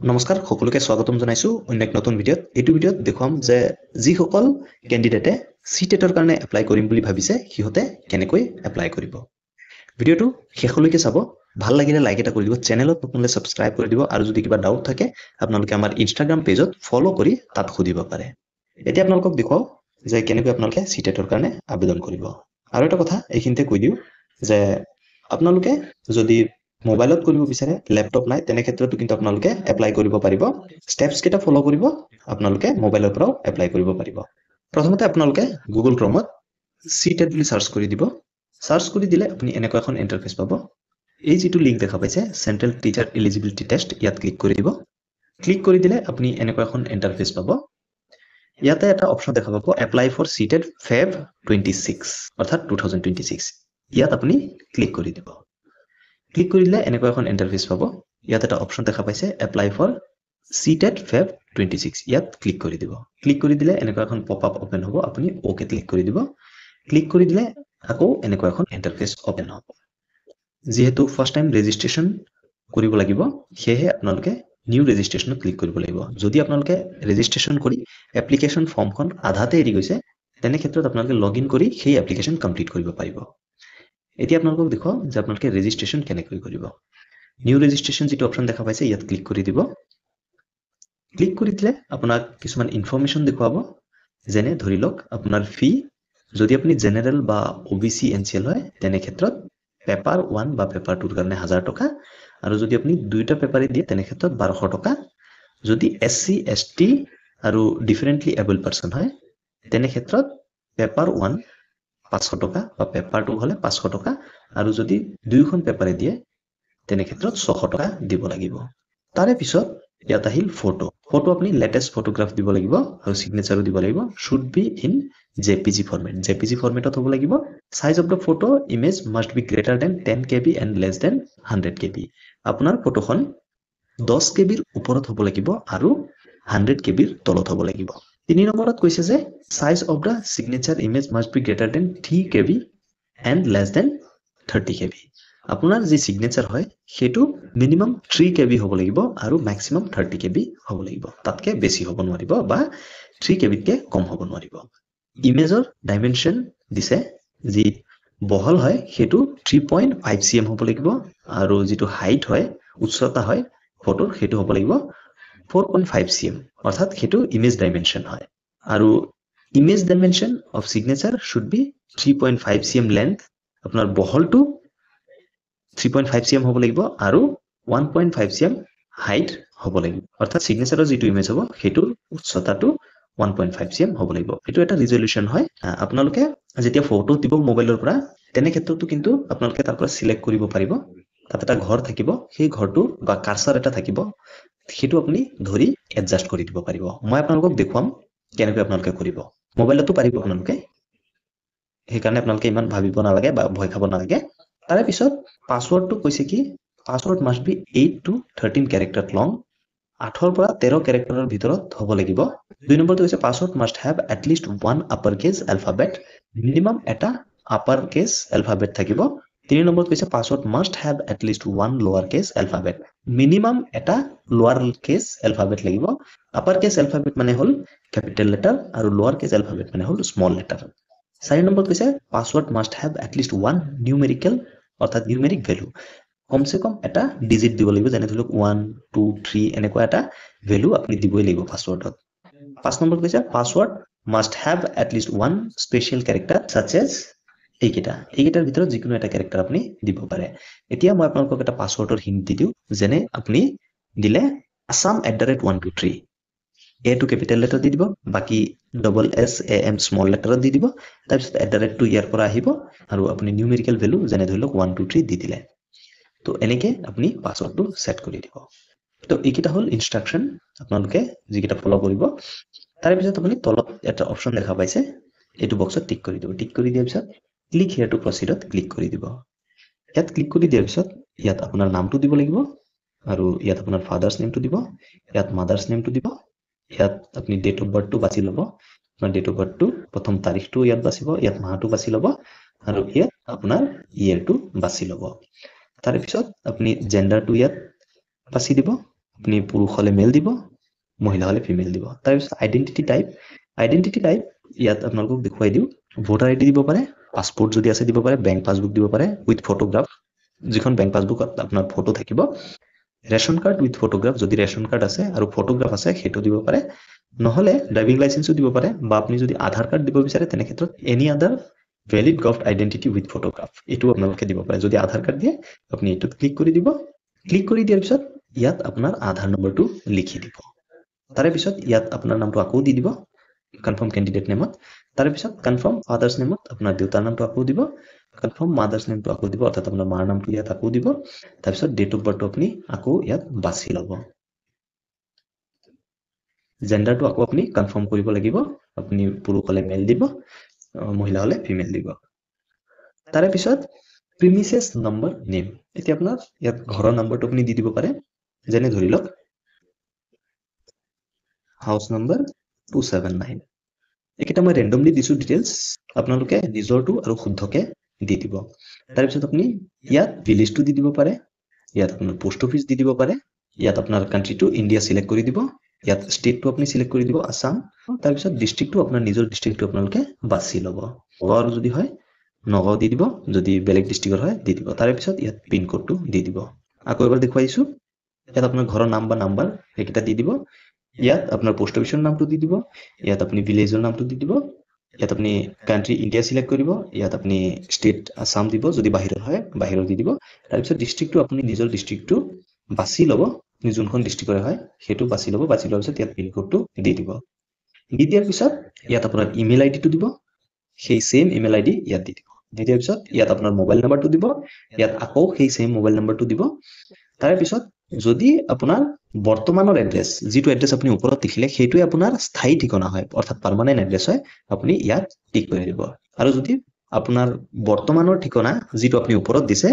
নমস্কাৰ সকলোকে স্বাগতম জনাইছো অন্য এক নতুন ভিডিঅ'ত। এইটো ভিডিঅ'ত দেখুৱাম যে যিসকল কেণ্ডিডেটে সিটেটৰ কাৰণে এপ্লাই কৰিম বুলি ভাবিছে সিহঁতে কেনেকৈ এপ্লাই কৰিব। ভিডিঅ'টো শেষলৈকে চাব। ভাল লাগিলে লাইক এটা কৰি দিব, চেনেলত নতুনলে সাবস্ক্ৰাইব কৰি দিব আৰু যদি কিবা ডাউট থাকে আপোনালোকে আমাৰ ইনষ্টাগ্ৰাম পেজত ফলো কৰি তাত সুধিব পাৰে। এতিয়া আপোনালোকক দেখুৱাও যে কেনেকৈ আপোনালোকে সিটেটৰ কাৰণে আবেদন কৰিব। আৰু এটা কথা এইখিনিতে কৈ দিও যে আপোনালোকে যদি মোবাইলত কৰিব বিচাৰে ল্যাপটপ নাই তেনে ক্ষেত্ৰতো কিন্তু আপোনালোকে এপ্লাই কৰিব পাৰিব। স্টেপস কেইটা ফলো কৰিব আপোনালোকে মোবাইলৰ পৰাও এপ্লাই কৰিব পাৰিব। প্ৰথমতে আপোনালোকে গুগল ক্ৰমত সিটেট বুলি সাৰ্চ কৰি দিব। সাৰ্চ কৰি দিলে আপুনি এনেকুৱা এখন ইন্টাৰফেস পাব। এই যেটো লিংক দেখা পাইছে সেন্ট্ৰেল টিচাৰ এলিজিবিলিটি টেষ্ট, ইয়াত ক্লিক কৰি দিব। ক্লিক কৰি দিলে আপুনি এনেকুৱা এখন ইন্টাৰফেস পাব। ইয়াতে এটা অপশন দেখা পাব এপ্লাই ফৰ সিটেট ফেব 26 অৰ্থাৎ 2026। ইয়াত আপুনি ক্লিক কৰি দিব। ক্লিক কৰি দিলে এনেকুৱা এখন ইন্টাৰফেস পাব। ইয়াত এটা অপশন দেখা পাইছে এপ্লাই ফৰ সিটেট ফেব 26, ইয়াত ক্লিক কৰি দিব। ক্লিক কৰি দিলে এনেকুৱা এখন পপআপ ওপেন হ'ব, আপুনি ওকে ক্লিক কৰি দিব। ক্লিক কৰি দিলে আকৌ এনেকুৱা এখন ইন্টাৰফেস ওপেন হ'ব। যেহেতু ফাৰ্স্ট টাইম ৰেজিষ্ট্ৰেচন কৰিব লাগিব সেয়ে আপোনালোকে নিউ ৰেজিষ্ট্ৰেচনত ক্লিক কৰিব লাগিব। যদি আপোনালোকে ৰেজিষ্ট্ৰেচন কৰি এপ্লিকেশন ফৰ্মখন আধাতে এৰি গৈছে তেনে ক্ষেত্ৰত আপোনালোকে লগইন কৰি সেই এপ্লিকেশন কমপ্লিট কৰিব পাৰিব। এতিয়া আপোনালোকক দেখুৱাও যে আপোনালোকে ৰেজিষ্ট্ৰেচন কেনেকৈ কৰিব। নিউ ৰেজিষ্ট্ৰেচন যেটো অপশন দেখা পাইছে ইয়াত ক্লিক কৰি দিব। ক্লিক কৰি দিলে আপোনাক কিছুমান ইনফৰমেশন দেখুৱাব, যেনে ধৰি লওক আপোনাৰ ফি যদি আপুনি জেনাৰেল বা ওবিসি এনসিএল হয় তেনে ক্ষেত্ৰত পেপাৰ 1 বা পেপাৰ 2 ৰ কাৰণে 1000 টকা আৰু যদি আপুনি দুইটা পেপাৰে দিয়ে তেনে ক্ষেত্ৰত 1200 টকা। যদি এসসি এসটি আৰু ডিফাৰেন্টলি এবল পাৰসন হয় তেনে ক্ষেত্ৰত পেপাৰ 1 500 টকা বা পেপাৰ 2 হলে 500 টকা আৰু যদি দুইখন পেপাৰে দিয়ে তেনে ক্ষেত্ৰত 600 টকা দিব লাগিব। তাৰে পিছত ইয়াত আহিল ফটো আপুনি লেটেষ্ট ফটোগ্ৰাফ দিব লাগিব আৰু সিগনেচাৰো দিব লাগিব। Should be in JPG format, JPG ফৰমেটত হ'ব লাগিব। Size of the photo image must be greater than 10 KB and less than 100 KB। আপোনাৰ ফটোখন 10 KBৰ ওপৰত হ'ব লাগিব আৰু 100 KBৰ তলত হ'ব লাগিব। 3 নম্বৰত কৈছে যে size of the signature image must be greater than 3 KB and less than 30 KB। আপোনাৰ যি সিগনেচাৰ হয় সেইটো মিনিমাম 3 KB হ'ব লাগিব আৰু ম্যাক্সিমাম 30 KB হ'ব লাগিব। তাতকে বেছি হ'ব নোৱাৰিব বা 3 KB কে কম হ'ব নোৱাৰিব। ইমেজৰ ডাইমেনশন দিছে, যি বহল হয় সেইটো 3.5 cm হ'ব লাগিব আৰু যেটো হাইট হয় উচ্চতা হয় ফটোৰ সেইটো হ'ব লাগিব 4.5 cm, অৰ্থাৎ সেইটো ইমেজ ডাইমেনশন হয়। আৰু image dimension of signature should be 3.5 cm length, আপোনাৰ বহলটো 3.5 cm হ'ব লাগিব আৰু 1.5 cm হাইট হ'ব লাগিব, অৰ্থাৎ সিগনেচাৰৰ যেটো ইমেজ হ'ব হেতুৰ উচ্চতাটো 1.5 cm হ'ব লাগিব। এটো এটা ৰিজল্যুশন হয়। আপোনালোকে যেতিয়া ফটো দিব মোবাইলৰ পৰা তেনে ক্ষেত্ৰতো কিন্তু আপোনালোকে তাৰ পৰা সিলেক্ট কৰিব পাৰিব। তাত এটা ঘৰ থাকিব, সেই ঘৰটো বা কাৰ্সাৰ এটা থাকিব, হেতু আপুনি ধৰি এডজাস্ট কৰি দিব পাৰিব। মই আপোনালোকক দেখুৱাম কেনেকৈ আপোনালোকে কৰিব। মোবাইলতো পাৰিব আপোনালোকে, সেইকাৰণে আপোনালোকে ইমান ভাবিব নালাগে বা ভয় খাব নালাগে। তাৰে পিছত পাসওয়াৰ্ডটো কৈছে কি password must be 8 to 13 character long, 8 পৰা 13 ক্যাৰেক্টাৰৰ ভিতৰত হ'ব লাগিব। 2 নম্বৰটো হৈছে password must have at list 1 upper case alphabet, minimum এটা আপাৰ কেস এলফাবেট থাকিব। 3 নম্বৰত কৈছে password must have at list 1 লোৱাৰ কেস এলফাবেট, মিনিমাম এটা লোৱাৰ কেস এলফাবেট লাগিব। আপাৰ কেস এলফাবেট মানে হ'ল ক্যাপিটেল লেটাৰ আৰু লোৱাৰ কেস এলফাবেট মানে হ'ল স্মল লেটাৰ। 4 নম্বৰত কৈছে password must have at list 1 numerical অৰ্থাৎ নিউমেৰিক ভ্যালু, কমসে কম এটা ডিজিট দিব লাগিব, যেনে ধৰক 1 2 3 এনেকুৱা এটা ভ্যালু আপুনি দিবই লাগিব পাসওয়াৰ্ডত। 5 নম্বৰত কৈছে password must have at list 1 special character such as এইকেইটাৰ ভিতৰত যিকোনো এটা ক্যাৰেক্টাৰ আপুনি দিব পাৰে। এতিয়া মই আপোনালোকক এটা পাসওয়াৰ্ডৰ হিন্ট দি দিও, যেনে আপুনি দিলে assam@123, এ টু ক্যাপিটেল লেটাৰ দি দিব, বাকি SSAM স্মল লেটাৰত দি দিব, তাৰ পিছত @টো ইয়াৰ পৰা আহিব আৰু আপুনি নিউমেৰিকেল ভ্যালু যেনে ধৰি লওক 1 2 3 দি দিলে। তো এনেকে আপুনি পাসওয়াৰ্ডটো সেট কৰি দিব। তো এইকেইটা হল ইনস্ট্ৰাকশন, আপোনালোকে যিকেইটা ফলো কৰিব। তাৰে পিছত আপুনি তলত এটা অপশন দেখা পাইছে, এইটো বক্সত টিক কৰি দিব। টিক কৰি দিয়াৰ পিছত ক্লিক হিয়াৰ টু প্ৰসিডত ক্লিক কৰি দিব। ইয়াত ক্লিক কৰি দিয়াৰ পিছত ইয়াত আপোনাৰ নামটো দিব লাগিব আৰু ইয়াত আপোনাৰ ফাদাৰ্স নেমটো দিব, ইয়াত মাদাৰ্স নেমটো দিব, ইয়াত আপুনি ডেট অফ বাৰ্থটো বাছি ল'ব। আপোনাৰ ডেট অফ বাৰ্থটো প্ৰথম তাৰিখটো ইয়াত বাছিব, ইয়াত মাহটো বাছি ল'ব আৰু ইয়াত আপোনাৰ ইয়েৰটো বাছি ল'ব। তাৰে পিছত আপুনি জেন্ডাৰটো ইয়াত বাছি দিব আপনি পুৰুষ হলে মেল দিব, মহিলা হলে ফিমেল দিব। তাৰপিছত আইডেন্টিটি টাইপ ইয়াত আপোনালোকক দেখুৱাই দিওঁ। ভোটাৰ আইডি দিব পাৰে, পাছপোৰ্ট যদি আছে দিব পাৰে, বেংক পাছবুক দিব পাৰে উইথ ফটোগ্ৰাফ, যিখন বেংক পাছবুকত আপোনাৰ ফটো থাকিব। ৰেচন কাৰ্ড উইথ ফটোগ্ৰাফ, যদি ৰেচন কাৰ্ড আছে আৰু ফটোগ্ৰাফ আছে সেইটো দিব পাৰে। নহলে ড্ৰাইভিং লাইচেন্সো দিব পাৰে, বা আপুনি যদি আধাৰ কাৰ্ড দিব বিচাৰে তেনে ক্ষেত্ৰত any other valid govern identity with photograph এইটো আপোনালোকে দিব পাৰে। যদি আধাৰ কাৰ্ড দিয়ে আপুনি এইটোত ক্লিক কৰি দিব। ক্লিক কৰি দিয়াৰ পিছত ইয়াত আপোনাৰ আধাৰ নম্বৰটো লিখি দিব। তাৰে পিছত ইয়াত আপোনাৰ নামটো আকৌ দি দিব কনফাৰ্ম কেণ্ডিডেট নেমত। তাৰে পিছত কনফাৰ্ম ফাদাৰ্ছ নেমত আপোনাৰ দেউতাৰ নামটো আকৌ দিব, কনফাৰ্ম মাদাৰ্ছ নেমটো আকৌ দিব, অৰ্থাৎ আপোনাৰ মাৰ নামটো ইয়াত আকৌ দিব। তাৰপিছত ডেট অফ বাৰ্থটো আপুনি আকৌ ইয়াত বাছি ল'ব। জেণ্ডাৰটো আকৌ আপুনি কনফাৰ্ম কৰিব লাগিব, আপুনি পুৰুষ হলে মেল দিব, মহিলা হলে ফিমেল দিব। তাৰে পিছত প্ৰিমিসেছ নম্বৰ নেম, এতিয়া আপোনাৰ ইয়াত ঘৰৰ নম্বৰটো আপুনি দি দিব পাৰে, যেনে ধৰি লওক হাউচ নম্বৰ 279। এইকেইটা মই ৰেণ্ডমলি দিছো ডিটেইলছ, আপোনালোকে নিজৰটো আৰু শুদ্ধকে দি দিব। তাৰপিছত আপুনি ইয়াত ভিলেজটো দি দিব পাৰে, ইয়াত আপোনাৰ পোষ্ট অফিচ দি দিব পাৰে, ইয়াত আপোনাৰ কাণ্ট্ৰিটো ইণ্ডিয়া সিলেক্ট কৰি দিব, ইয়াত ষ্টেটটো আপুনি সিলেক্ট কৰি দিব আসাম। তাৰপিছত ডিষ্ট্ৰিক্টটো আপোনাৰ নিজৰ ডিষ্ট্ৰিক্টটো আপোনালোকে বাছি ল'ব। নগাঁৱৰ যদি হয় নগাঁও দি দিব, যদি বেলেগ ডিষ্ট্ৰিক্টৰ হয় দি দিব। তাৰে পিছত ইয়াত পিনক'ডটো দি দিব। আকৌ এবাৰ দেখুৱাইছো, ইয়াত আপোনাৰ ঘৰৰ নাম বা নাম্বাৰ সেইকেইটা দি দিব। ইয়াত আপোনাৰ পোষ্ট অফিচৰ নামটো দি দিব, ইয়াত আপুনি ভিলেজৰ নামটো দি দিব, ইয়াত আপুনি কাণ্ট্ৰি ইণ্ডিয়া সিলেক্ট কৰিব, ইয়াত আপুনি ষ্টেট আসাম দিব, যদি বাহিৰৰ হয় বাহিৰৰ দি দিব। তাৰপিছত ডিষ্ট্ৰিক্টটো আপুনি নিজৰ ডিষ্ট্ৰিক্টটো বাছি ল'ব, আপুনি যোনখন ডিষ্ট্ৰিক্টৰে হয় সেইটো বাছি ল'ব। বাছি লোৱাৰ পিছত ইয়াত পিনক'ডটো দি দিব। দি দিয়াৰ পিছত ইয়াত আপোনাৰ ইমেইল আইডিটো দিব, সেই সেম ইমেইল আইডি ইয়াত দি দিব। দি দিয়াৰ পিছত ইয়াত আপোনাৰ মোবাইল নাম্বাৰটো দিব, ইয়াত আকৌ সেই সেম মোবাইল নাম্বাৰটো দিব। তাৰে পিছত যদি আপোনাৰ বৰ্তমানৰ এড্ৰেছ, যিটো এড্ৰেছ আপুনি ওপৰত লিখিলে সেইটোৱে আপোনাৰ স্থায়ী ঠিকনা হয়, অৰ্থাৎ পাৰ্মানেণ্ট এড্ৰেছ হয়, আপুনি ইয়াত টিক কৰি দিব। আৰু যদি আপোনাৰ বৰ্তমানৰ ঠিকনা যিটো আপুনি ওপৰত দিছে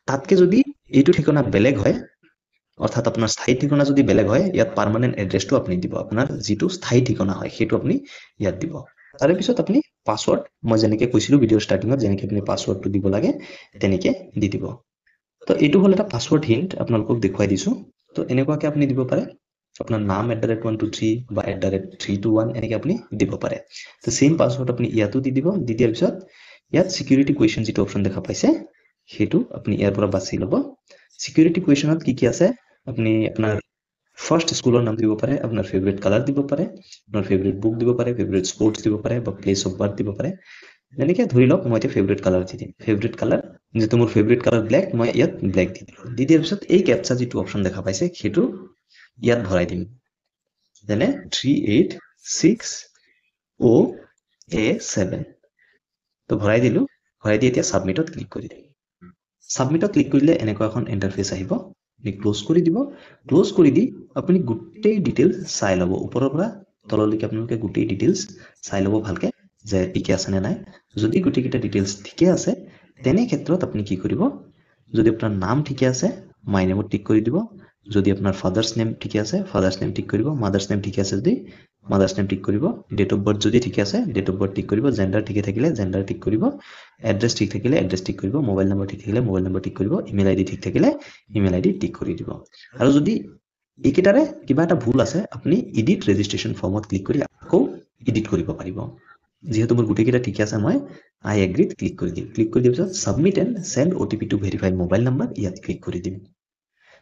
তাতকে যদি এইটো ঠিকনা বেলেগ হয়, অৰ্থাৎ আপোনাৰ স্থায়ী ঠিকনা যদি বেলেগ হয়, ইয়াত পাৰ্মানেণ্ট এড্ৰেছটো আপুনি দিব, আপোনাৰ যিটো স্থায়ী ঠিকনা হয় সেইটো আপুনি ইয়াত দিব। তাৰে পিছত আপুনি পাছৱৰ্ড, মই যেনেকে কৈছিলো ভিডিঅ' ষ্টাৰ্টিঙত যেনেকে আপুনি পাছৱৰ্ডটো দিব লাগে তেনেকে দি দিব। তো এইটো হ'ল এটা পাছৱৰ্ড হিণ্ট, আপোনালোকক দেখুৱাই দিছো। তো এনেকুৱাকে আপুনি দিব পাৰে, আপোনাৰ নাম @123 বা @321 এনেকে আপুনি দিব পাৰে। তো সেম পাছৱৰ্ড আপুনি ইয়াতো দি দিব। দি দিয়াৰ পিছত ইয়াত সিকিউৰিটি কুৱেশ্যন যিটো অপশ্যন দেখা পাইছে সেইটো আপুনি ইয়াৰ পৰা বাছি ল'ব। সিকিউৰিটি কুৱেশ্যনত কি কি আছে, আপুনি আপোনাৰ ফাৰ্ষ্ট স্কুলৰ নাম দিব পাৰে, আপোনাৰ ফেভৰেট কালাৰ দিব পাৰে, আপোনাৰ ফেভৰেট বুক দিব পাৰে, ফেভৰেট স্পৰ্টছ দিব পাৰে, বা প্লেচ অফ বাৰ্থ দিব পাৰে। যেনেকে ধৰি লওক মই এতিয়া ফেভৰেট কালাৰ দি দিম, ফেভৰেট কালাৰ যিটো মোৰ ফেভৰেট কালাৰ ব্লেক, মই ইয়াত ব্লেক দি দিলোঁ। দি দিয়াৰ পিছত এই কেপচা যিটো অপশ্যন দেখা পাইছে সেইটো ইয়াত ভৰাই দিম, যেনে 386OA7। তো ভৰাই দিলো। ভৰাই দি এতিয়া ছাবমিটত ক্লিক কৰি দিম। ছাবমিটত ক্লিক কৰিলে এনেকুৱা এখন ইণ্টাৰফেচ আহিব, আপুনি ক্লোজ কৰি দিব। ক্লোজ কৰি দি আপুনি গোটেই ডিটেইলছ চাই ল'ব, ওপৰৰ পৰা তললৈকে আপোনালোকে গোটেই ডিটেইলছ চাই ল'ব ভালকে যে ঠিকে আছে নে নাই। যদি গোটেইকেইটা ডিটেইলছ ঠিকে আছে তেনে ক্ষেত্ৰত আপুনি কি কৰিব, যদি আপোনাৰ নাম ঠিকে আছে মাই নেমত টিক কৰি দিব, যদি আপোনাৰ ফাদাৰ্ছ নেম ঠিকে আছে ফাদাৰ্ছ নেম টিক কৰিব, মাদাৰ্ছ নেম ঠিকে আছে যদি মাদাৰ্ছ নেম টিক কৰিব, ডেট অফ বাৰ্থ যদি ঠিকে আছে ডেট অফ বাৰ্থ টিক কৰিব, জেণ্ডাৰ ঠিকে থাকিলে জেণ্ডাৰ টিক কৰিব, এড্ৰেছ ঠিক থাকিলে এড্ৰেছ টিক কৰিব, মোবাইল নম্বৰ ঠিক থাকিলে মোবাইল নম্বৰ টিক কৰিব, ইমেইল আইডি ঠিক থাকিলে ইমেইল আইডি টিক কৰি দিব। আৰু যদি এইকেইটাৰে কিবা এটা ভুল আছে আপুনি এডিট ৰেজিষ্ট্ৰেশ্যন ফৰ্মত ক্লিক কৰি আকৌ এডিট কৰিব পাৰিব। যিহেতু মোৰ গোটেইকেইটা ঠিকে আছে মই আই এগ্ৰিত ক্লিক কৰি দিম। ক্লিক কৰি দিয়াৰ পিছত submit and send OTP to verified mobile number ইয়াত ক্লিক কৰি দিম।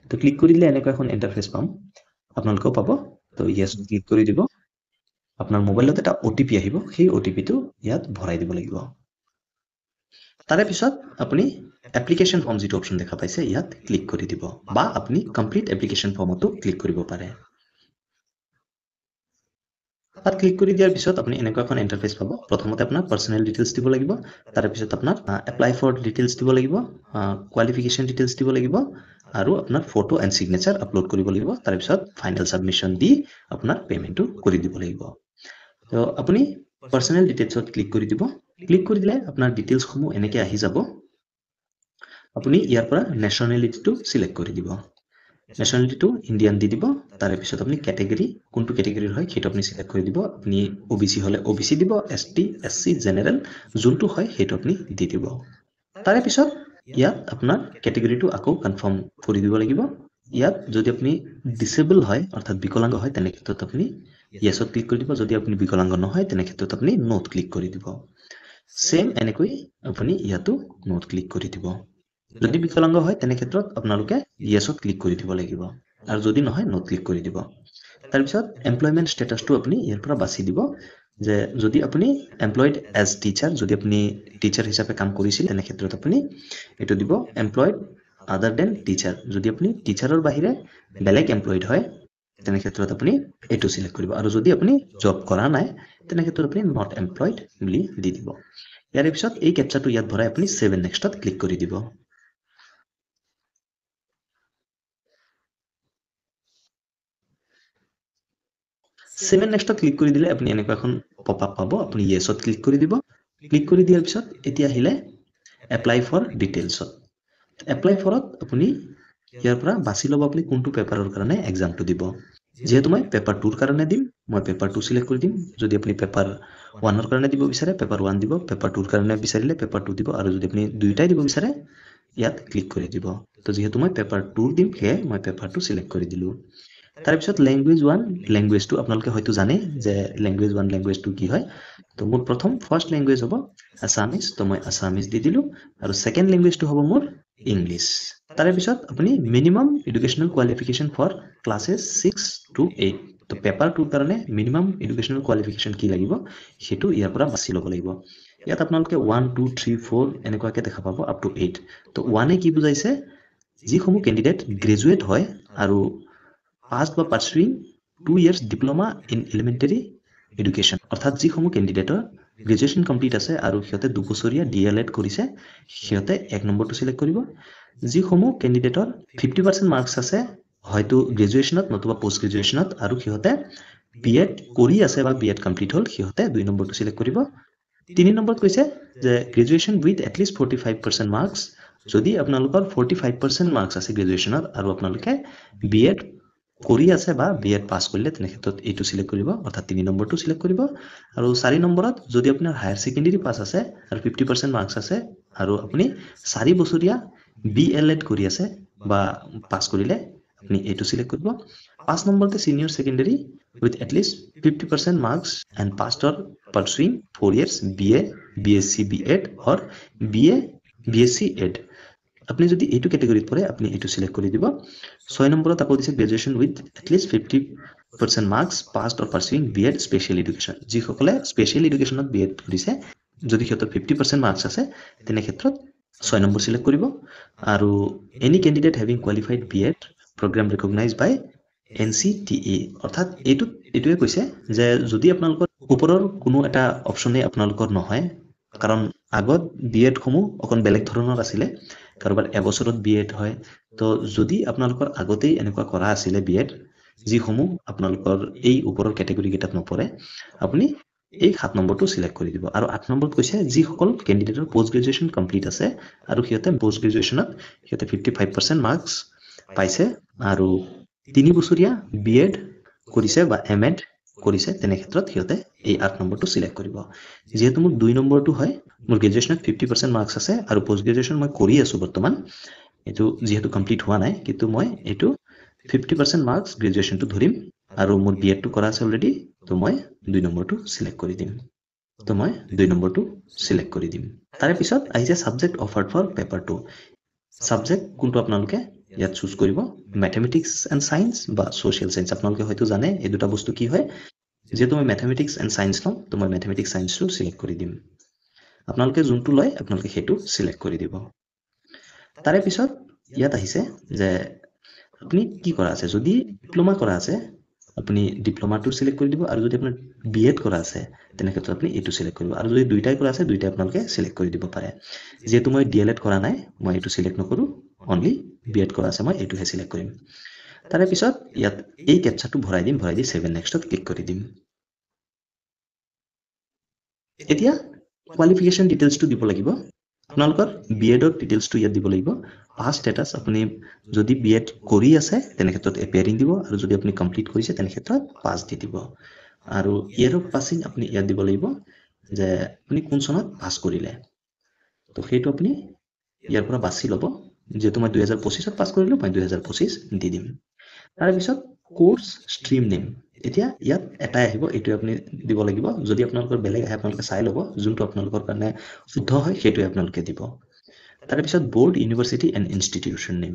তো ক্লিক কৰি দিলে এনেকুৱা এখন ইণ্টাৰফেচ পাম, আপোনালোকেও পাব। তো ইয়েছ ক্লিক কৰি দিব। আপোনাৰ মোবাইলত এটা OTP আহিব, সেই OTPটো ইয়াত ভৰাই দিব লাগিব। তাৰে পিছত আপুনি এপ্লিকেশ্যন ফৰ্ম যিটো অপশ্যন দেখা পাইছে ইয়াত ক্লিক কৰি দিব, বা আপুনি কমপ্লিট এপ্লিকেশ্যন ফৰ্মতো ক্লিক কৰিব পাৰে। তাত ক্লিক কৰি দিয়াৰ পিছত আপুনি এনেকুৱা এখন ইণ্টাৰফেচ পাব। প্ৰথমতে আপোনাৰ পাৰ্চনেল ডিটেইলছ দিব লাগিব, তাৰে পিছত আপোনাৰ এপ্লাই ফৰ ডিটেইলছ দিব লাগিব, কোৱালিফিকেশ্যন ডিটেইলছ দিব লাগিব, আৰু আপোনাৰ ফটো এণ্ড ছিগনেচাৰ আপলোড কৰিব লাগিব। তাৰপিছত ফাইনেল ছাবমিশ্যন দি আপোনাৰ পে'মেণ্টটো কৰি দিব লাগিব। তো আপুনি পাৰ্চনেল ডিটেইলছত ক্লিক কৰি দিব। ক্লিক কৰি দিলে আপোনাৰ ডিটেইলছসমূহ এনেকৈ আহি যাব। আপুনি ইয়াৰ পৰা নেশ্যনেলিটিটো চিলেক্ট কৰি দিব, নেশ্যনেলিটিটো ইণ্ডিয়ান দি দিব। তাৰে পিছত আপুনি কেটেগৰী কোনটো কেটেগৰীৰ হয় সেইটো আপুনি চিলেক্ট কৰি দিব। আপুনি OBC হ'লে OBC দিব, ST SC জেনেৰেল যোনটো হয় সেইটো আপুনি দি দিব। তাৰে পিছত ইয়াত আপোনাৰ কেটেগৰীটো আকৌ কনফাৰ্ম কৰি দিব লাগিব। ইয়াত যদি আপনি ডিসেবল হয় অৰ্থাৎ বিকলাঙ্গ হয় তেনে ক্ষেত্ৰত আপনি ইয়েছত ক্লিক কৰি দিব যদি আপনি বিকলাঙ্গ নহয় তেনে ক্ষেত্ৰত আপনি নোত ক্লিক কৰি দিব সেম এনেকৈ আপনি ইয়াতো নোট ক্লিক কৰি দিব যদি বিকলাঙ্গ হয় তেনে ক্ষেত্ৰত আপোনালোকে ইয়েছত ক্লিক কৰি দিব লাগিব আৰু যদি নহয় নোট ক্লিক কৰি দিব তাৰ পিছত এমপ্লয়মেন্ট স্ট্যাটাসটো আপনি ইয়াৰ পৰা বাছি দিব যে যদি আপনি এমপ্লয়েড এজ টিচাৰ যদি আপনি টিচাৰ হিচাপে কাম কৰিছিল তেনে ক্ষেত্ৰত আপনি এটো দিব এমপ্লয়েড আদাৰ দেন টিচাৰ যদি আপনি টিচাৰৰ বাহিৰে বেলেগ এমপ্লয়েড হয় তেনে ক্ষেত্ৰত আপনি এটো সিলেক্ট কৰিব আৰু যদি আপনি জব কৰা নাই তেনে ক্ষেত্ৰত আপনি নট এমপ্লয়েড বুলি দি দিব ইয়াৰ পিছত এই ক্যাপচাটো ইয়াত ভৰাই আপনি সেভ এণ্ড নেক্সটত ক্লিক কৰি দিব সেভ এণ্ড নেক্সটত ক্লিক কৰি দিলে আপনি এনেকুৱা এখন পপআপ পাব আপনি ইয়েছত ক্লিক কৰি দিব ক্লিক কৰি দিয়াৰ পিছত এতিয়া আহিলে এপ্লাই ফৰ ডিটেইলছত এপ্লাই ফৰত আপনি ইয়াৰ পৰা বাছি ল'ব আপনি কোনটো পেপাৰৰ কাৰণে এক্সামটো দিব যেহেতু মই পেপাৰ 2ৰ কাৰণে দিম মই পেপাৰ 2 সিলেক্ট কৰি দিম যদি আপনি পেপাৰ 1ৰ কাৰণে দিব বিচাৰে পেপাৰ 1 দিব পেপাৰ 2ৰ কাৰণে বিচাৰিলে পেপাৰ 2 দিব আৰু যদি আপনি দুইটাই দিব বিচাৰে ইয়াত ক্লিক কৰি দিব তো যেহেতু মই পেপাৰ 2 দিম হে মই পেপাৰ 2 সিলেক্ট কৰি দিলো তাৰ পিছত ল্যাঙ্গুৱেজ 1 ল্যাঙ্গুৱেজ 2 আপোনালোকে হয়তো জানে যে ল্যাঙ্গুৱেজ 1 ল্যাঙ্গুৱেজ 2 কি হয় তো মোৰ প্ৰথম ফাৰ্স্ট ল্যাঙ্গুৱেজ হ'ব আসামিজ তো মই আসামিজ দি দিলো আৰু সেকেন্ড ল্যাঙ্গুৱেজটো হ'ব মোৰ ইংলিশ তাৰে পিছত আপুনি minimum educational qualification for classes 6 to 8 তো পেপাৰ 2 কাৰণে মিনিমাম এডুকেশনাল কোৱালিফিকেশন কি লাগিব হেতু ইয়াৰ পৰা বাছি ল'ব লাগিব ইয়াত আপোনালোকে 1 2 3 4 এনেকুৱাকে দেখা পাব আপ টু 8 তো 1 এ কি বুজাইছে যিসমূহ ক্যান্ডিডেট গ্ৰেজুৱেট হয় আৰু past বা pursuing 2 years diploma in elementary education অৰ্থাৎ যিসমূহ ক্যান্ডিডেটৰ গ্ৰেজুৱেচন কমপ্লিট আছে আৰু সিহঁতে 2 বছৰীয়া ডিএলএড কৰিছে সিহঁতে 1 নম্বৰটো সিলেক্ট কৰিব যিসমূহ ক্যান্ডিডেটৰ 50% মাৰ্কস আছে হয়তো গ্ৰেজুৱেচনত নতুবা পোষ্ট গ্ৰেজুৱেচনত আৰু সিহঁতে বিএড কৰি আছে বা বিএড কমপ্লিট হল সিহঁতে 2 নম্বৰটো সিলেক্ট কৰিব 3 নম্বৰত কৈছে যে গ্ৰেজুৱেচন উইথ এটলিষ্ট 45% মাৰ্কস যদি আপোনালোকৰ 45% মাৰ্কস আছে গ্ৰেজুৱেচনত আৰু আপোনালোকে বিএড কৰি আছে বা বিএড পাস কৰিলে তেনে ক্ষেত্ৰত এইটো সিলেক্ট কৰিব অৰ্থাৎ 3 নম্বৰটো সিলেক্ট কৰিব আৰু 4 নম্বৰত যদি আপোনাৰ হায়াৰ সেকেন্ডাৰী পাস আছে আৰু 50% মাৰ্কস আছে আৰু আপুনি 4 বছৰীয়া বিএলএড কৰি আছে বা পাস কৰিলে আপনি এইটো সিলেক্ট কৰিব 5 নম্বৰতে senior secondary with at least 50% marks and passed or pursuing 4 years BA, BSc B.Ed or BA, BSc Ed আপনি যদি এইটো ক্যাটাগৰীত পৰে আপনি এইটো সিলেক্ট কৰি দিব 6 নম্বৰত আকৌ দিছে graduation with at least 50% marks passed or pursuing B Ed special education যিসকলে স্পেশাল এডুকেশনত বিএড কৰিছে যদি সিহঁতৰ 50% মাৰ্কস আছে তেনে ক্ষেত্ৰত 6 নম্বৰ সিলেক্ট কৰিব আৰু any candidate having qualified BEd program recognized by NCTA অৰ্থাৎ এইটোৱে কৈছে যে যদি আপোনালোকৰ ওপৰৰ কোনো এটা অপচনে আপোনালোকৰ নহয় কাৰণ আগত বিএড সমূহ অকন বেলেগ ধৰণৰ আছিলে কাৰোবাৰ এবছৰত বিএড হয় তো যদি আপোনালোকৰ আগতেই এনেকুৱা কৰা আছিলে বিএড যিসমূহ আপোনালোকৰ এই ওপৰৰ ক্যাটাগৰী কেইটাত নপৰে আপুনি এই 7 নম্বৰটো সিলেক্ট কৰি দিব আৰু 8 নম্বৰত কৈছে যিসকল ক্যান্ডিডেটৰ পোষ্ট গ্ৰেজুৱেচন কমপ্লিট আছে আৰু সিহঁতে পোষ্ট গ্ৰেজুৱেচনত সিহঁতে 55% মাৰ্কস পাইছে আৰু 3 বছৰীয়া বিএড কৰিছে বা এমএড কৰিছে তেনে ক্ষেত্ৰত সিহঁতে এই 8 নম্বৰটো সিলেক্ট কৰিব যেহেতু মোৰ 2 নম্বৰটো হয় মোৰ গ্ৰেজুৱেচনত 50% মাৰ্কস আছে আৰু পোষ্ট গ্ৰেজুৱেচন মই কৰি আছো বৰ্তমান এটো যেহেতু কমপ্লিট হোৱা নাই কিন্তু মই এটো 50% মাৰ্কস গ্ৰেজুৱেচনটো ধৰিম আৰু মোৰ বিএডটো কৰা আছে অলৰেডি তো মই 2 নম্বৰটো সিলেক্ট কৰি দিম তো মই 2 নম্বৰটো সিলেক্ট কৰি দিম তাৰে পিছত আহিছে subject offered for paper 2 subject কোনটো আপোনালোকে ইয়াত চুজ কৰিব ম্যাথমেটিক্স এন্ড সায়েন্স বা সোশ্যাল সায়েন্স আপোনালোকে হয়তো জানে এই দুটা বস্তু কি হয় যেহেতু মই ম্যাথমেটিক্স এন্ড সায়েন্স লম তো মই ম্যাথমেটিক্স সায়েন্সটো সিলেক্ট কৰি দিম আপোনালোকে যোনটো লয় আপোনালোকে হেতু সিলেক্ট কৰি দিব তাৰে পিছত ইয়াত আহিছে যে আপুনি কি কৰা আছে যদি ডিপ্লোমা কৰা আছে আপুনি ডিপ্লোমাটো সিলেক্ট কৰি দিব আৰু যদি আপোনাৰ বিএড কৰা আছে তেনে ক্ষেত্ৰত আপুনি এইটো সিলেক্ট কৰিব আৰু যদি দুইটাই কৰা আছে দুইটাই আপোনালোকে সিলেক্ট কৰি দিব পাৰে যেহেতু মই ডিএলএড কৰা নাই মই এইটো সিলেক্ট নকৰো অনলি বিএড কৰা আছে মই এইটোহে সিলেক্ট কৰিম তাৰে পিছত ইয়াত এই ক্যাপচাটো ভৰাই দি 7 নেক্সটত ক্লিক কৰি দিম এতিয়া কোৱালিফিকেশন ডিটেইলছটো দিব লাগিব আপোনালোকৰ বিএডৰ ডিটেইলছটো ইয়াত দিব লাগিব পাস স্ট্যাটাস আপুনি যদি বিএড কৰি আছে তেনে ক্ষেত্ৰত এপিয়াৰিং দিব আৰু যদি আপুনি কমপ্লিট কৰিছে তেনে ক্ষেত্ৰত পাস দি দিব আৰু ইয়াৰ অফ পাসিং আপুনি ইয়াত দিব লাগিব যে আপুনি কোন চনত পাস কৰিলে তো সেইটো আপুনি ইয়াৰ পৰা বাছি ল'ব যেহেতু মই 2025 পাছ কৰিলো মই 2025 দি দিম তাৰ পিছত কোৰ্স ষ্ট্ৰীম নেম এতিয়া ইয়াত এটাই আহিব এটো আপুনি দিব লাগিব যদি আপোনালোকৰ বেলেগ আহে আপোনালোকে চাই ল'ব যোনটো আপোনালোকৰ কাৰণে শুদ্ধ হয় সেইটো আপোনালোকে দিব তাৰ পিছত board university and institution name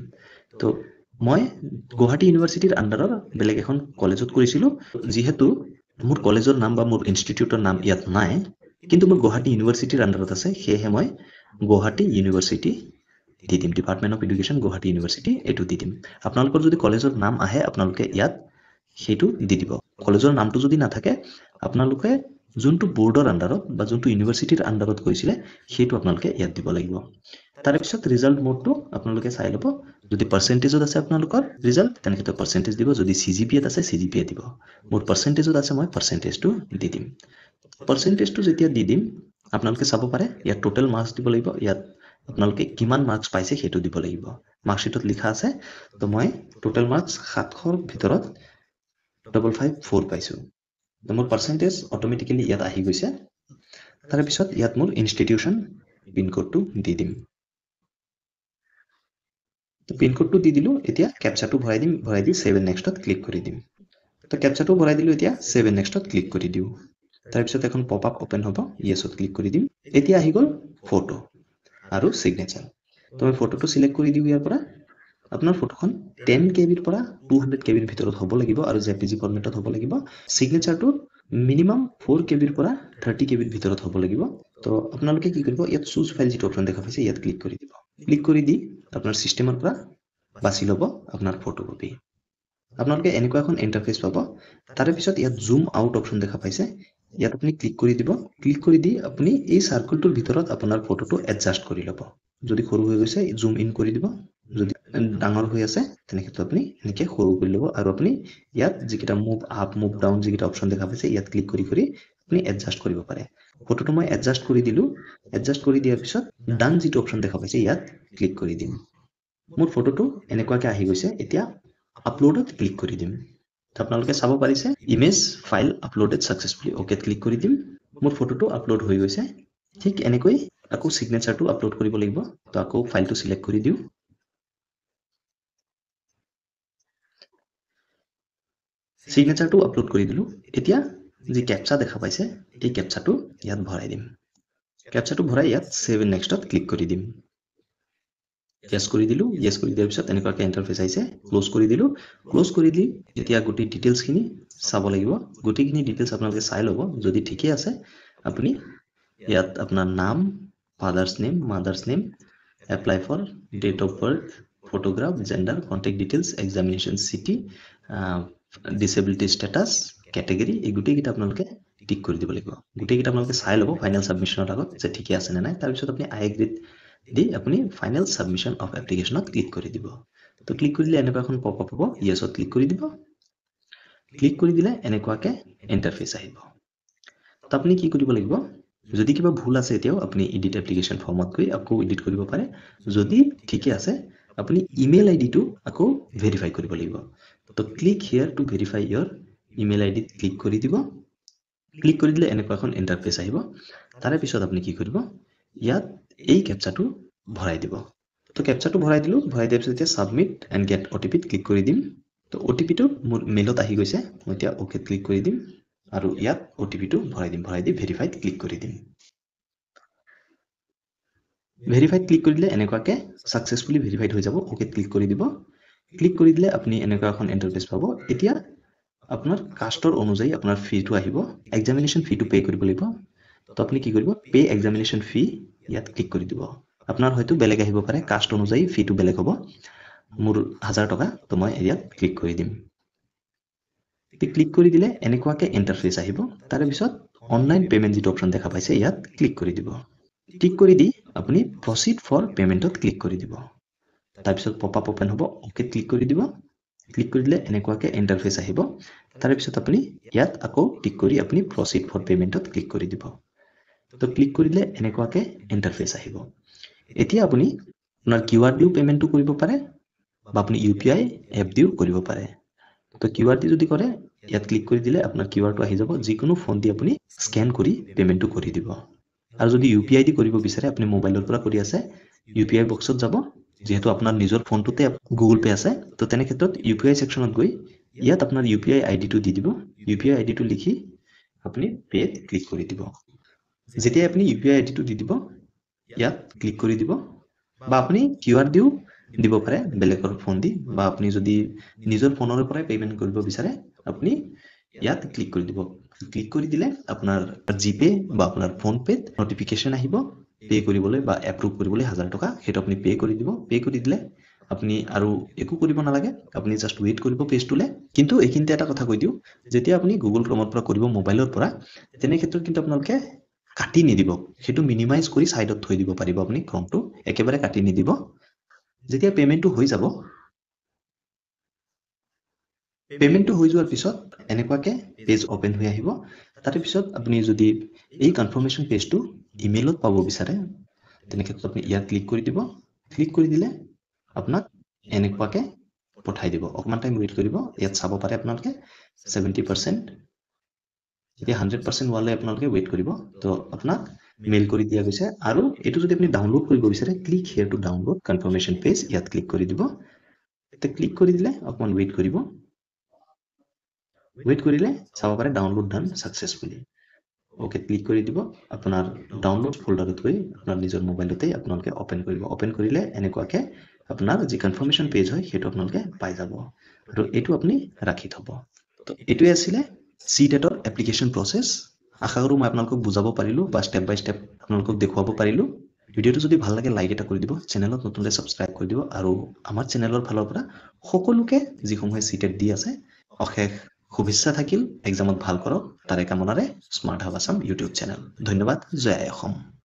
তো মই গুৱাহাটী ইউনিভাৰ্সিটিৰ আন্ডাৰৰ বেলেগ এখন কলেজত কৰিছিলো যেহেতু মোৰ কলেজৰ নাম বা মোৰ ইনষ্টিটিউটৰ নাম ইয়াত নাই কিন্তু মোৰ গুৱাহাটী ইউনিভাৰ্সিটিৰ আন্ডাৰত আছে সেয়েহে মই গুৱাহাটী ইউনিভাৰ্সিটি দি দিম department of education Guwahati university এটো দি দিম আপোনালোকৰ যদি কলেজৰ নাম আহে আপোনালোকে ইয়াত সেইটো দি দিব কলেজৰ নামটো যদি নাথাকে আপোনালোকে যোনটো বোৰ্ডৰ আন্ডাৰত বা যোনটো ইউনিভাৰ্সিটিৰ আন্ডাৰত কৰিছিলে সেইটো আপোনালোকে ইয়াত দিব লাগিব তাৰ পিছত ৰিজাল্ট মোডটো আপোনালোকে চাই ল'ব যদি পাৰ্চেন্টেজত আছে আপোনালোকৰ ৰিজাল্ট তেনেকৈ পাৰ্চেন্টেজ দিব যদি সিজিপিএত আছে সিজিপিএ দিব মোৰ পাৰ্চেন্টেজত আছে মই পাৰ্চেন্টেজটো দি দিম পাৰ্চেন্টেজটো যেতিয়া দি দিম আপোনালোকে চাব পাৰে ইয়াত টোটাল মাৰ্কস দিব লাগিব ইয়াত আপোনালোকে কিমান মাৰ্কস পাইছে সেইটো দিব লাগিব মাৰ্কশিটত লিখা আছে তো মই টোটাল মাৰ্কস 700ৰ ভিতৰত 554 পাইছো তো মোৰ পাৰ্চেন্টেজ অটোমেটিক্যালি ইয়াত আহি গৈছে তাৰ পিছত ইয়াত মোৰ ইনষ্টিটিউচন পিন কোডটো দি দিম তো পিন কোডটো দি দিলো এতিয়া ক্যাপচাটো ভৰাই দি সেভ এণ্ড নেক্সটত ক্লিক কৰি দিম তো ক্যাপচাটো ভৰাই দিলো এতিয়া সেভ এণ্ড নেক্সটত ক্লিক কৰি দিও তাৰ পিছত এখন পপ আপ ওপেন হ'ব ইয়েছত ক্লিক কৰি দিম এতিয়া আহি গল ফটো আৰু সিগনেচাৰ তো মই ফটোটো সিলেক্ট কৰি দিও ইয়াৰ পৰা আপোনাৰ ফটোখন 10 কেবিৰ পৰা 200 কেবিৰ ভিতৰত হ'ব লাগিব আৰু জেপিজি ফৰমেটত হ'ব লাগিব সিগনেচাৰটো মিনিমাম 4 কেবিৰ পৰা 30 কেবিৰ ভিতৰত হ'ব লাগিব তো আপোনালোকে কি কৰিব ইয়াত চুজ ফাইল যেটো অপচন দেখা পাইছে ইয়াত ক্লিক কৰি দিব ক্লিক কৰি দি আপোনাৰ সিস্টেমৰ পৰা বাছি ল'ব আপোনাৰ ফটোকপি আপোনালোকে এনেকুৱা এখন ইন্টাৰফেস পাব তাৰে পিছত ইয়াত জুম আউট অপচন দেখা পাইছে ইয়াত আপুনি ক্লিক কৰি দিব ক্লিক কৰি দি আপুনি এই সাৰ্কেলটোৰ ভিতৰত আপোনাৰ ফটোটো এডজাস্ট কৰি ল'ব যদি সৰু হৈ গৈছে জুম ইন কৰি দিব যদি ডাঙৰ হৈ আছে তেনেকৈ আপুনি এনেকৈ সৰু কৰি ল'ব আৰু আপুনি ইয়াত যিকিটা মুভ আপ মুভ ডাউন যিকিটা অপচন দেখা পাইছে ইয়াত ক্লিক কৰি আপুনি এডজাস্ট কৰিব পাৰে ফটোটো মই এডজাস্ট কৰি দিলো এডজাস্ট কৰি দিয়াৰ পিছত ডান যিটো অপচন দেখা পাইছে ইয়াত ক্লিক কৰি দিম মোৰ ফটোটো এনেকুৱাকৈ আহি গৈছে এতিয়া আপলোডত ক্লিক কৰি দিম আপোনালোকে চাব পাৰিছে image file uploaded successfully okay click কৰি দিম মোৰ ফটোটো আপলোড হৈ গৈছে ঠিক এনেকৈ আকৌ সিগনেচাৰটো আপলোড কৰিব লাগিব তো আকৌ ফাইলটো সিলেক্ট কৰি দিও সিগনেচাৰটো আপলোড কৰি দিলো এতিয়া যি ক্যাপচা দেখা পাইছে এই ক্যাপচাটো ইয়াত ভৰাই দিম ক্যাপচাটো ভৰাই ইয়াত সেভ এণ্ড নেক্সটত ক্লিক কৰি দিম ইয়েস কৰি দিলো ইয়েস কৰি দিয়াৰ পিছত এনেকুৱাকৈ ইন্টাৰফেস আহিছে ক্লোজ কৰি দিলো ক্লোজ কৰি দি এতিয়া গোটেই ডিটেইলছখিনি চাব লাগিব গোটেইখিনি ডিটেইলছ আপোনালোকে চাই ল'ব যদি ঠিকে আছে আপুনি ইয়াত আপোনাৰ নাম father's name mother's name apply for date of birth photograph gender contact details examination city disability status category এই গোটেইকেইটা আপোনালোকে টিক কৰি দিব লাগিব গোটেইকেইটা আপোনালোকে চাই ল'ব ফাইনেল সাবমিশনৰ আগত যে ঠিকে আছে নে নাই তাৰ পিছত আপুনি আই এগ্ৰি দি আপুনি ফাইনেল সাবমিশন অফ এপ্লিকেশনত ক্লিক কৰি দিব তো ক্লিক কৰি দিলে এনেকুৱা এখন পপ আপ হ'ব ইয়েছত ক্লিক কৰি দিব ক্লিক কৰি দিলে এনেকুৱাকৈ ইন্টাৰফেস আহিব তো আপুনি কি কৰিব লাগিব যদি কিবা ভুল আছে এতিয়াও আপুনি এডিট এপ্লিকেশন ফৰ্মত গৈ আকৌ এডিট কৰিব পাৰে যদি ঠিকে আছে আপুনি ইমেইল আইডিটো আকৌ ভেৰিফাই কৰিব লাগিব তো click here to verify your email আইডিত ক্লিক কৰি দিব ক্লিক কৰি দিলে এনেকুৱা এখন ইন্টাৰফেস আহিব তাৰে পিছত আপুনি কি কৰিব ইয়াত এই ক্যাপচাটো ভৰাই দিব তো ক্যাপচাটো ভৰাই দিলো ভৰাই দিয়াৰ পিছত এতিয়া সাবমিট এণ্ড গেট ওটিপিত ক্লিক কৰি দিম তো ওটিপিটো মোৰ মেইলত আহি গৈছে মই এতিয়া ওকে ক্লিক কৰি দিম আৰু ইয়াত ওটিপিটো ভৰাই দি ভেৰিফাইড ক্লিক কৰি দিম ভেৰিফাইড ক্লিক কৰি দিলে এনেকুৱাকৈ সাকসেসফুলি ভেৰিফাইড হৈ যাব ওকে ক্লিক কৰি দিব ক্লিক কৰি দিলে আপুনি এনেকুৱা এখন ইন্টাৰফেস পাব এতিয়া আপোনাৰ কাষ্টৰ অনুযায়ী আপোনাৰ ফিটো আহিব এক্সামিনেশন ফিটো পে কৰিব লাগিব তো আপুনি কি কৰিব পে এক্সামিনেশন ফি ইয়াত ক্লিক কৰি দিব আপোনাৰ হয়তো বেলেগ আহিব পাৰে কাষ্ট অনুযায়ী ফিটো বেলেগ হ'ব মোৰ 1000 টকা তো মই ইয়াত ক্লিক কৰি দিম ক্লিক কৰি দিলে এনেকুৱাকৈ ইন্টাৰফেস আহিব তাৰ পিছত অনলাইন পেমেন্ট যেটো অপচন দেখা পাইছে ইয়াত ক্লিক কৰি দিব ক্লিক কৰি দি আপুনি প্ৰসিড ফৰ পেমেন্টত ক্লিক কৰি দিব তাৰ পিছত পপ আপ ওপেন হ'ব ওকে ক্লিক কৰি দিব ক্লিক কৰি দিলে এনেকুৱাকৈ ইন্টাৰফেস আহিব তাৰ পিছত আপুনি ইয়াত আকৌ ক্লিক কৰি আপুনি প্ৰসিড ফৰ পেমেন্টত ক্লিক কৰি দিব তো ক্লিক কৰি দিলে এনেকুৱাকৈ ইন্টাৰফেস আহিব এতিয়া আপুনি আপোনাৰ কিউআৰ দিও পেমেন্টটো কৰিব পাৰে বা আপুনি ইউপিআই এপ দিও কৰিব পাৰে তো কিউআৰ দি যদি কৰে ইয়াত ক্লিক কৰি দিলে আপোনাৰ কিউআৰটো আহি যাব যিকোনো ফোন দি আপুনি স্ক্যান কৰি পেমেন্টটো কৰি দিব আৰু যদি ইউপিআই দি কৰিব বিচাৰে আপুনি মোবাইলৰ পৰা কৰি আছে ইউপিআই বক্সত যাব যেহেতু আপোনাৰ নিজৰ ফোনটোতে গুগল পে আছে তো তেনে ক্ষেত্ৰত ইউপিআই সেকশনত গৈ ইয়াত আপোনাৰ ইউপিআই আইডিটো দি দিব ইউপিআই আইডিটো লিখি আপুনি পেত ক্লিক কৰি দিব যেতিয়া আপুনি ইউপিআই আইডিটো দি দিব ইয়াত ক্লিক কৰি দিব বা আপুনি কিউআৰ দিও দিব পাৰে বেলেগৰ ফোন দি বা আপুনি যদি নিজৰ ফোনৰ পৰাই পেমেন্ট কৰিব বিচাৰে আপুনি ইয়াত ক্লিক কৰি দিব ক্লিক কৰি দিলে আপোনাৰ জিপে বা আপোনাৰ ফোন পেত নটিফিকেশন আহিব পে কৰিবলৈ বা এপ্ৰুভ কৰিবলৈ 1000 টকা হেতু আপুনি পে কৰি দিব পে কৰি দিলে আপুনি আৰু একো কৰিব নালাগে আপুনি জাস্ট ওয়েট কৰিব পেজটোলে কিন্তু এইখিনিতে এটা কথা কৈ দিও যেতিয়া আপুনি গুগল ক্ৰোমৰ পৰা কৰিব মোবাইলৰ পৰা তেনে ক্ষেত্ৰত কিন্তু আপোনালোকে কাটি নিদিব হেতু মিনিমাইজ কৰি সাইডত থৈ দিব পাৰিব আপুনি ক্ৰোমটো একেবাৰে কাটি নিদিব যেতিয়া পেমেন্টটো হৈ যাব পেমেন্টটো হৈ যোৱাৰ পিছত এনেকুৱাকে পেজ ওপেন হৈ আহিব তাতে পিছত আপুনি যদি এই কনফাৰ্মেশন পেজটো ইমেইলত পাব বিচাৰে তেনে ক্ষেত্ৰত আপুনি ইয়াত ক্লিক কৰি দিব ক্লিক কৰি দিলে আপোনাক এনেকুৱাকে পঠাই দিব অকমান টাইম ওয়েট কৰিব ইয়াত চাব পাৰে আপোনালোকে 70% এতিয়া 100% হোৱালে আপোনালোকে ওয়েট কৰিব তো আপোনাক মেইল কৰি দিয়া গৈছে আৰু এটো যদি আপুনি ডাউনলোড কৰিব বিচাৰে click here to download confirmation page ইয়াত ক্লিক কৰি দিব তে ক্লিক কৰি দিলে অকমান ওয়েট কৰিব ওয়েট কৰিলে চাব পাৰে ডাউনলোড ডান সাকসেসফুলি ওকে ক্লিক কৰি দিব আপোনাৰ ডাউনলোড ফোল্ডাৰত গৈ আপোনাৰ নিজৰ মোবাইলতে আপোনালোকে ওপেন কৰিব ওপেন কৰিলে এনেকুৱাকে আপোনাৰ যি কনফাৰ্মেশন পেজ হয় হেতু আপোনালোকে পাই যাব আৰু এটো আপুনি ৰাখি থব তো এটোই আছিল সিটেটৰ এপ্লিকেশন প্ৰসেস আশা কৰো মই আপোনালোকক বুজাব পাৰিলো বা স্টেপ বাই স্টেপ আপোনালোকক দেখুৱাব পাৰিলো ভিডিওটো যদি ভাল লাগে লাইক এটা কৰি দিব চেনেলত নতুনলে সাবস্ক্ৰাইব কৰি দিব আৰু আমাৰ চেনেলৰ ফালৰ পৰা সকলোকে যিসমূহে সিটেট দি আছে অশেষ শুভেচ্ছা থাকিল এক্সামত ভাল কৰক তাৰে কামনাৰে smart hub Assam YouTube channel ধন্যবাদ জয় আই অসম